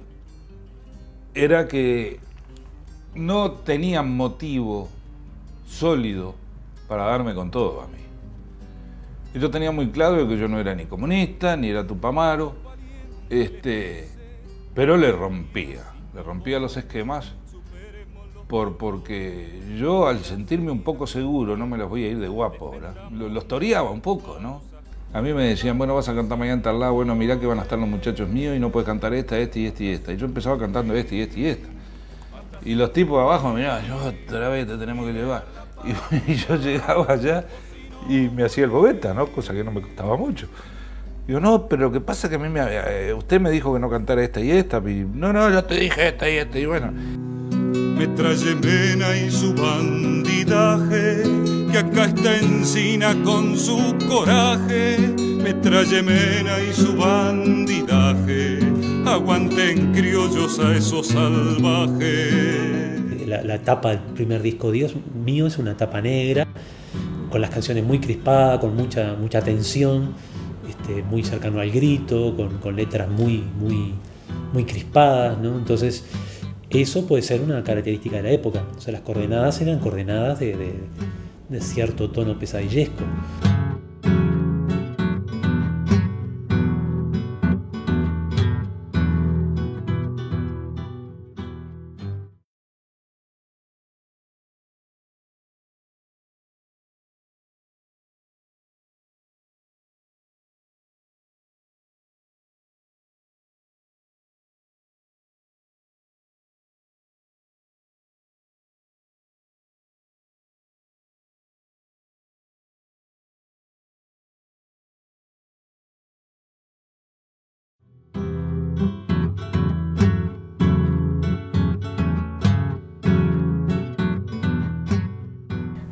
[SPEAKER 3] era que no tenían motivo sólido para darme con todo a mí. Y yo tenía muy claro que yo no era ni comunista, ni era tupamaro, pero le rompía los esquemas, porque yo al sentirme un poco seguro, no me los voy a ir de guapo ahora, los toreaba un poco, ¿no? A mí me decían, bueno, vas a cantar mañana en tal lado, bueno, mirá que van a estar los muchachos míos y no puedes cantar esta y esta. Y yo empezaba cantando esta. Y los tipos de abajo me miraban, otra vez te tenemos que llevar. Y yo llegaba allá y me hacía el bobeta, ¿no? Cosa que no me costaba mucho. Digo, no, pero lo que pasa es que a mí usted me dijo que no cantara esta y esta. Y, no, yo te dije esta y esta. Y bueno.
[SPEAKER 2] Metralle Mena y su bandidaje, que acá está Encina con su coraje. Metralle Mena y su bandidaje, aguanten criollos a esos salvajes.
[SPEAKER 16] La tapa del primer disco Dios mío es una tapa negra, con las canciones muy crispadas, con mucha tensión, muy cercano al grito, con letras muy crispadas, ¿no? Entonces eso puede ser una característica de la época. O sea, las coordenadas eran coordenadas de cierto tono pesadillesco.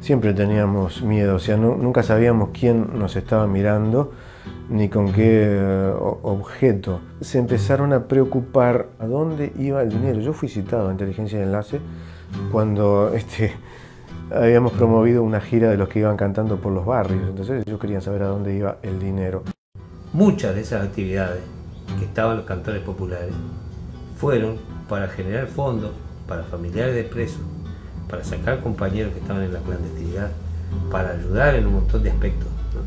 [SPEAKER 12] Siempre teníamos miedo, o sea, nunca sabíamos quién nos estaba mirando ni con qué objeto. Se empezaron a preocupar a dónde iba el dinero. Yo fui citado a Inteligencia de Enlace cuando habíamos promovido una gira de los que iban cantando por los barrios, entonces ellos querían saber a dónde iba el dinero.
[SPEAKER 19] Muchas de esas actividades que estaban los cantores populares fueron para generar fondos para familiares de presos, para sacar compañeros que estaban en la clandestinidad, para ayudar en un montón de aspectos, ¿no?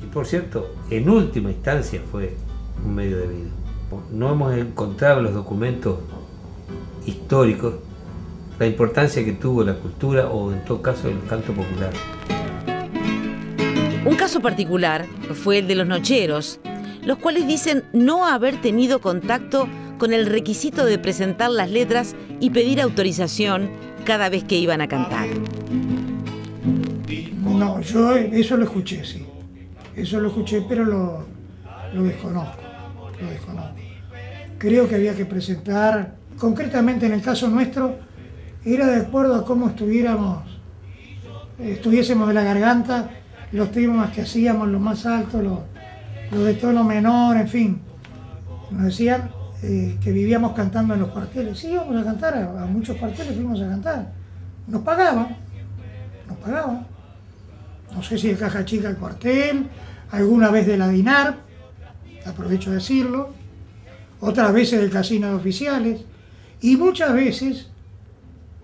[SPEAKER 19] Y por cierto, en última instancia fue un medio de vida. No hemos encontrado en los documentos históricos la importancia que tuvo la cultura o en todo caso el canto popular.
[SPEAKER 1] Un caso particular fue el de los nocheros, los cuales dicen no haber tenido contacto con el requisito de presentar las letras y pedir autorización cada vez que iban a cantar.
[SPEAKER 5] No, yo eso lo escuché, sí. Eso lo escuché, pero lo desconozco. Creo que había que presentar, concretamente en el caso nuestro, era de acuerdo a cómo estuviésemos de la garganta, los temas que hacíamos, los más altos, los de tono menor, en fin. Nos decían que vivíamos cantando en los cuarteles. Sí, íbamos a cantar, a muchos cuarteles fuimos a cantar. Nos pagaban. No sé si de Caja Chica al cuartel, alguna vez de la DINAR, aprovecho de decirlo, otras veces del Casino de Oficiales, y muchas veces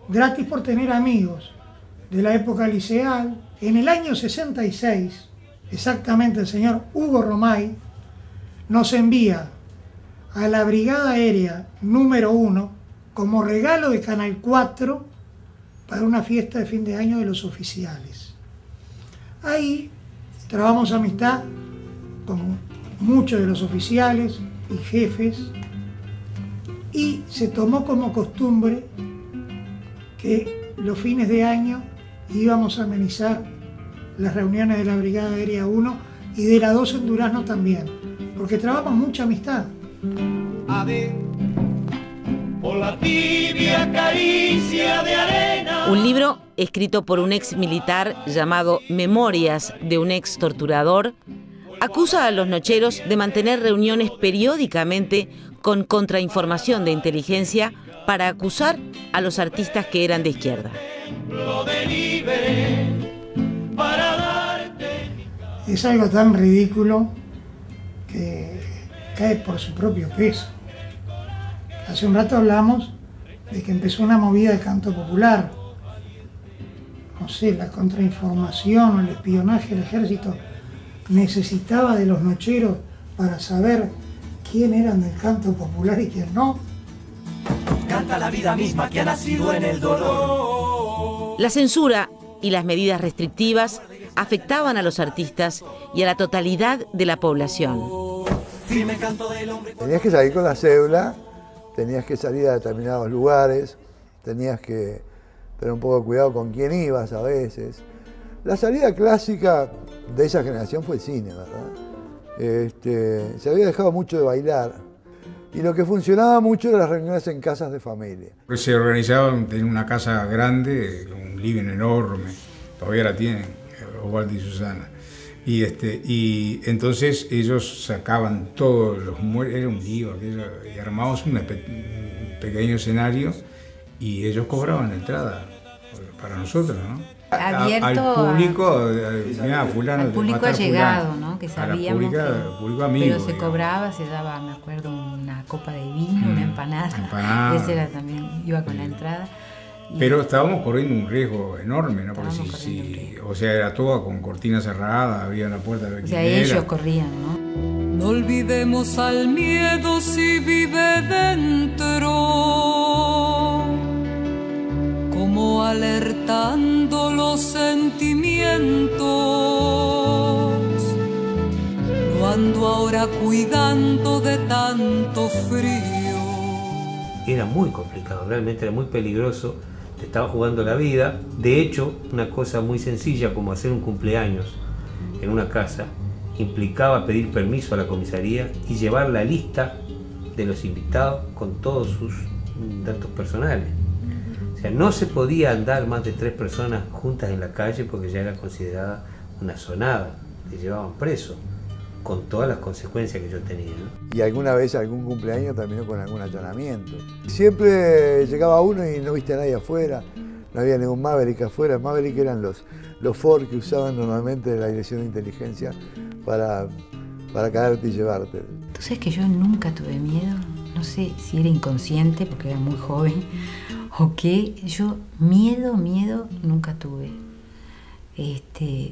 [SPEAKER 5] gratis por tener amigos de la época liceal. En el año 66, exactamente, el señor Hugo Romay nos envía a la Brigada Aérea número 1 como regalo de Canal 4 para una fiesta de fin de año de los oficiales. Ahí trabamos amistad con muchos de los oficiales y jefes y se tomó como costumbre que los fines de año íbamos a amenizar las reuniones de la Brigada Aérea 1 y de la 2 en Durazno también, porque trabajamos mucha amistad.
[SPEAKER 9] Por la tibia caricia de arena.
[SPEAKER 1] Un libro escrito por un ex militar llamado Memorias de un ex torturador acusa a los nocheros de mantener reuniones periódicamente con contrainformación de inteligencia para acusar a los artistas que eran de izquierda.
[SPEAKER 5] Es algo tan ridículo que cae por su propio peso. Hace un rato hablamos de que empezó una movida de canto popular. No sé, la contrainformación o el espionaje del ejército necesitaba de los nocheros para saber quién eran del canto popular y quién no.
[SPEAKER 9] Canta la vida misma que ha nacido en el dolor.
[SPEAKER 1] La censura y las medidas restrictivas afectaban a los artistas y a la totalidad de la población.
[SPEAKER 6] Tenías que salir con la cédula, tenías que salir a determinados lugares, tenías que tener un poco de cuidado con quién ibas a veces. La salida clásica de esa generación fue el cine, ¿verdad? Se había dejado mucho de bailar y lo que funcionaba mucho eran las reuniones en casas de familia.
[SPEAKER 24] Se organizaban, tenían una casa grande, un living enorme, todavía la tienen, Osvaldo y Susana. Y entonces ellos sacaban todos los muebles, era un lío aquello, y armábamos un pequeño escenario y ellos cobraban la entrada para nosotros, ¿no?
[SPEAKER 17] Abierto
[SPEAKER 24] al público,
[SPEAKER 17] mira, fulano, al público allegado, ¿no? Que sabíamos
[SPEAKER 24] público amigo,
[SPEAKER 17] pero se cobraba, se daba, me acuerdo, una copa de vino, una empanada. Ese era también, iba con la entrada.
[SPEAKER 24] Pero estábamos corriendo un riesgo enorme, ¿no? Porque o sea, era todo con cortina cerrada, había la puerta de la
[SPEAKER 17] quinera. O sea, ellos corrían, ¿no?
[SPEAKER 18] No olvidemos al miedo si vive dentro, como alertando los sentimientos. No ando ahora cuidando de tanto frío.
[SPEAKER 19] Era muy complicado, realmente era muy peligroso. Te estaba jugando la vida. De hecho, una cosa muy sencilla como hacer un cumpleaños en una casa implicaba pedir permiso a la comisaría y llevar la lista de los invitados con todos sus datos personales. O sea, no se podía andar más de 3 personas juntas en la calle porque ya era considerada una zonada, te llevaban preso, con todas las consecuencias que yo tenía, ¿no?
[SPEAKER 6] Y alguna vez algún cumpleaños terminó con algún allanamiento. Siempre llegaba uno y no viste a nadie afuera, no había ningún Maverick afuera. Maverick eran los Ford que usaban normalmente la Dirección de Inteligencia para caerte y llevarte.
[SPEAKER 17] Tú sabes que yo nunca tuve miedo, no sé si era inconsciente porque era muy joven o qué, yo miedo nunca tuve.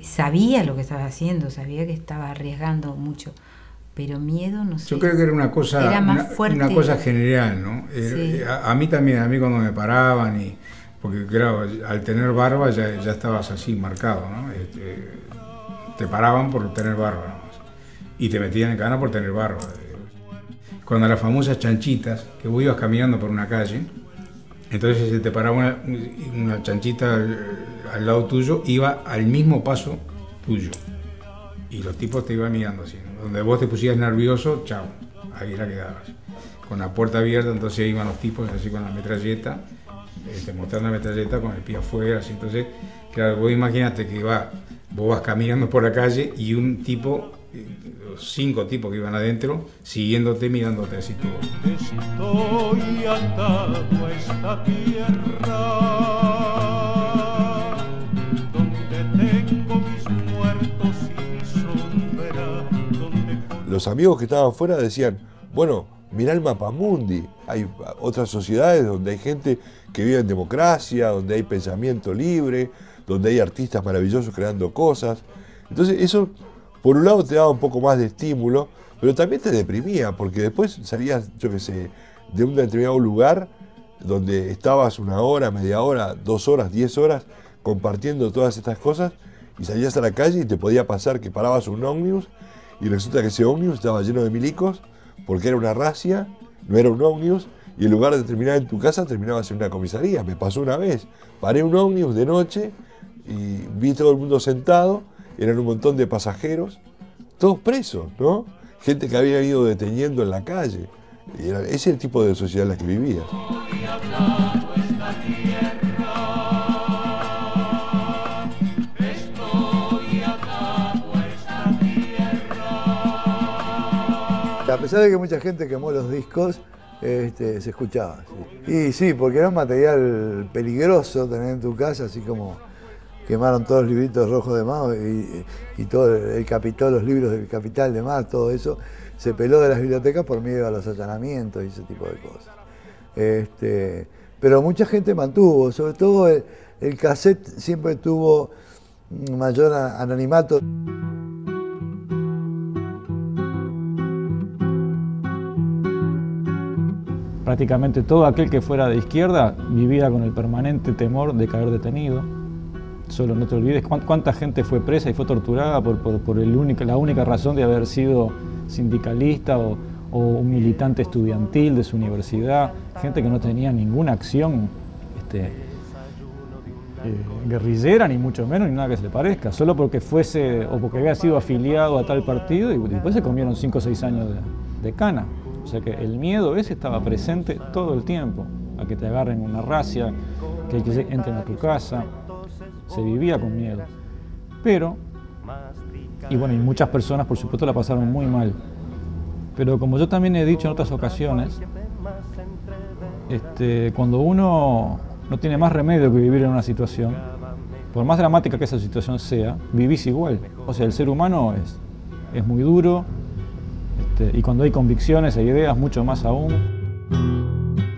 [SPEAKER 17] Sabía lo que estaba haciendo, sabía que estaba arriesgando mucho, pero miedo no sé.
[SPEAKER 24] Yo creo que era una cosa,
[SPEAKER 17] era más fuerte.
[SPEAKER 24] Una cosa general, ¿no?
[SPEAKER 17] Sí.
[SPEAKER 24] A mí también, a mí cuando me paraban, porque claro, al tener barba ya estabas así marcado, ¿no? Te paraban por tener barba, ¿no? Y te metían en cana por tener barba. Cuando las famosas chanchitas, que vos ibas caminando por una calle, entonces se te paraba una chanchita al lado tuyo, iba al mismo paso tuyo. Y los tipos te iban mirando así, ¿no? Donde vos te pusieras nervioso, chao, ahí la quedabas. Con la puerta abierta, entonces iban los tipos así con la metralleta, mostrando la metralleta con el pie afuera, así. Entonces, claro, vos imaginate que vos vas caminando por la calle y un tipo, 5 tipos que iban adentro, siguiéndote, mirándote así todo.
[SPEAKER 9] Estoy atado a esta tierra donde tengo mis muertos y mi sombra.
[SPEAKER 6] Los amigos que estaban afuera decían, bueno, mirá el mapamundi, hay otras sociedades donde hay gente que vive en democracia, donde hay pensamiento libre, donde hay artistas maravillosos creando cosas. Entonces eso, por un lado, te daba un poco más de estímulo, pero también te deprimía, porque después salías, yo qué sé, de un determinado lugar donde estabas 1 hora, media hora, 2 horas, 10 horas, compartiendo todas estas cosas, y salías a la calle y te podía pasar que parabas un ómnibus, y resulta que ese ómnibus estaba lleno de milicos, porque era una racia, no era un ómnibus, y en lugar de terminar en tu casa, terminabas en una comisaría. Me pasó una vez. Paré un ómnibus de noche y vi todo el mundo sentado, eran un montón de pasajeros, todos presos, ¿no? Gente que había ido deteniendo en la calle. Y ese es el tipo de sociedad en la que vivías.
[SPEAKER 7] A pesar de que mucha gente quemó los discos, se escuchaba. Sí. Y sí, porque era un material peligroso tener en tu casa, así como quemaron todos los libritos rojos de Mao y todo los libros del Capital de Marx, todo eso se peló de las bibliotecas por miedo a los allanamientos y ese tipo de cosas. Pero mucha gente mantuvo, sobre todo el cassette siempre tuvo mayor anonimato.
[SPEAKER 23] Prácticamente todo aquel que fuera de izquierda vivía con el permanente temor de caer detenido. Solo no te olvides cuánta gente fue presa y fue torturada por la única razón de haber sido sindicalista o un militante estudiantil de su universidad, gente que no tenía ninguna acción guerrillera, ni mucho menos, ni nada que se le parezca, solo porque fuese o porque había sido afiliado a tal partido y después se comieron 5 o 6 años de cana. O sea que el miedo ese estaba presente todo el tiempo, a que te agarren una racia, que entren a tu casa, se vivía con miedo. Pero, y bueno, y muchas personas por supuesto la pasaron muy mal. Pero como yo también he dicho en otras ocasiones, cuando uno no tiene más remedio que vivir en una situación, por más dramática que esa situación sea, vivís igual. O sea, el ser humano es muy duro, y cuando hay convicciones e ideas, mucho más aún.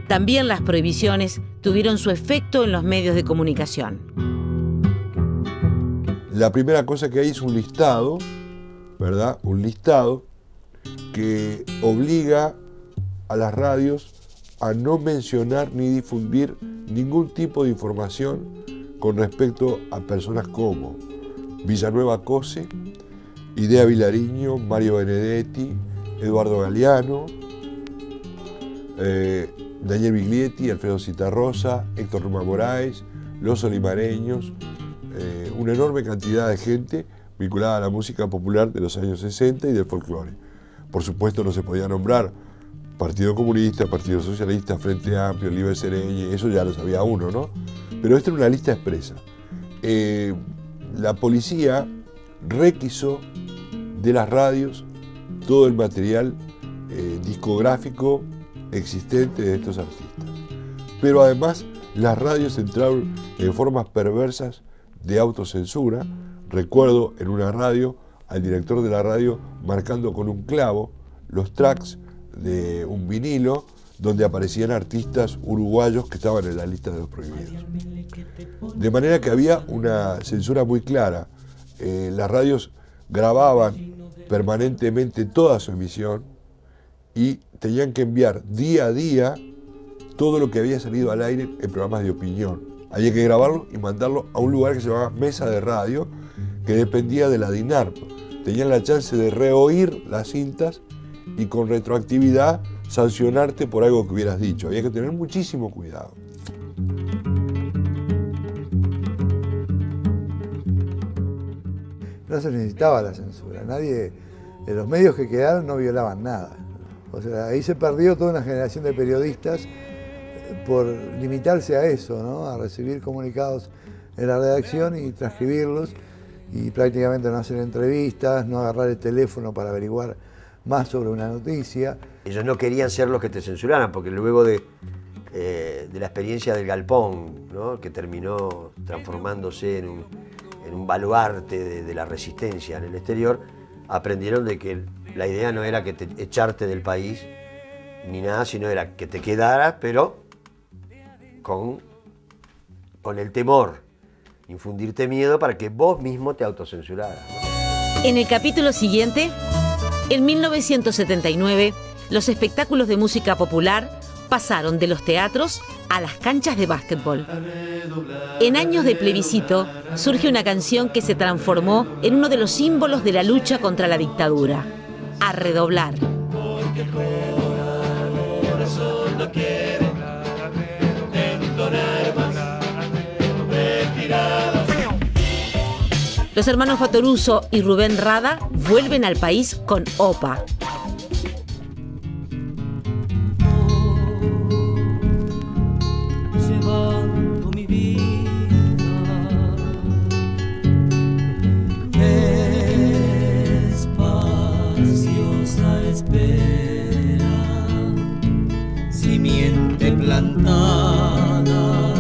[SPEAKER 1] También las prohibiciones tuvieron su efecto en los medios de comunicación.
[SPEAKER 6] La primera cosa que hay es un listado, ¿verdad? Un listado que obliga a las radios a no mencionar ni difundir ningún tipo de información con respecto a personas como Villanueva Cose, Idea Vilariño, Mario Benedetti, Eduardo Galeano, Daniel Biglietti, Alfredo Citarrosa, Héctor Roma Moraes, Los Olimareños, una enorme cantidad de gente vinculada a la música popular de los años 60 y del folclore. Por supuesto no se podía nombrar Partido Comunista, Partido Socialista, Frente Amplio, Libre Sereñe, eso ya lo sabía uno, ¿no? Pero esta era una lista expresa. La policía requisó de las radios todo el material discográfico existente de estos artistas. Pero además las radios entraron en formas perversas de autocensura. Recuerdo en una radio al director de la radio marcando con un clavo los tracks de un vinilo donde aparecían artistas uruguayos que estaban en la lista de los prohibidos. De manera que había una censura muy clara. Las radios grababan permanentemente toda su emisión y tenían que enviar día a día todo lo que había salido al aire en programas de opinión. Había que grabarlo y mandarlo a un lugar que se llamaba Mesa de Radio, que dependía de la DINARP. Tenían la chance de reoír las cintas y con retroactividad sancionarte por algo que hubieras dicho. Había que tener muchísimo cuidado.
[SPEAKER 7] No se necesitaba la censura, nadie, los medios que quedaron no violaban nada. O sea, ahí se perdió toda una generación de periodistas por limitarse a eso, ¿no? A recibir comunicados en la redacción y transcribirlos y prácticamente no hacer entrevistas, no agarrar el teléfono para averiguar más sobre una noticia.
[SPEAKER 11] Ellos no querían ser los que te censuraran, porque luego de la experiencia del Galpón, ¿no? Que terminó transformándose en un baluarte de la resistencia en el exterior, aprendieron de que la idea no era que echarte del país ni nada, sino era que te quedaras, pero con el temor, infundirte miedo para que vos mismo te autocensuraras.
[SPEAKER 1] En el capítulo siguiente, en 1979, los espectáculos de música popular pasaron de los teatros a las canchas de básquetbol. En años de plebiscito, surge una canción que se transformó en uno de los símbolos de la lucha contra la dictadura. A redoblar.
[SPEAKER 9] Porque el corazón no quiere.
[SPEAKER 1] Los hermanos Fattoruso y Rubén Rada vuelven al país con OPA.
[SPEAKER 18] Llevando mi vida, espaciosa espera, simiente plantada,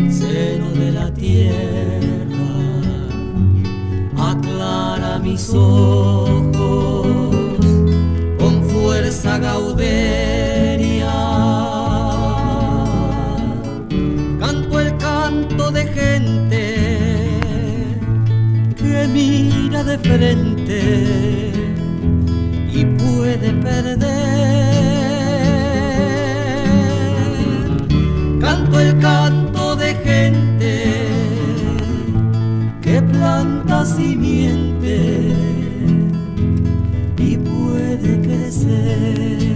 [SPEAKER 18] seno de la tierra, aclara mis ojos con fuerza gauderia. Canto el canto de gente que mira de frente y puede perder. Canto el canto de gente que planta simiente y puede crecer.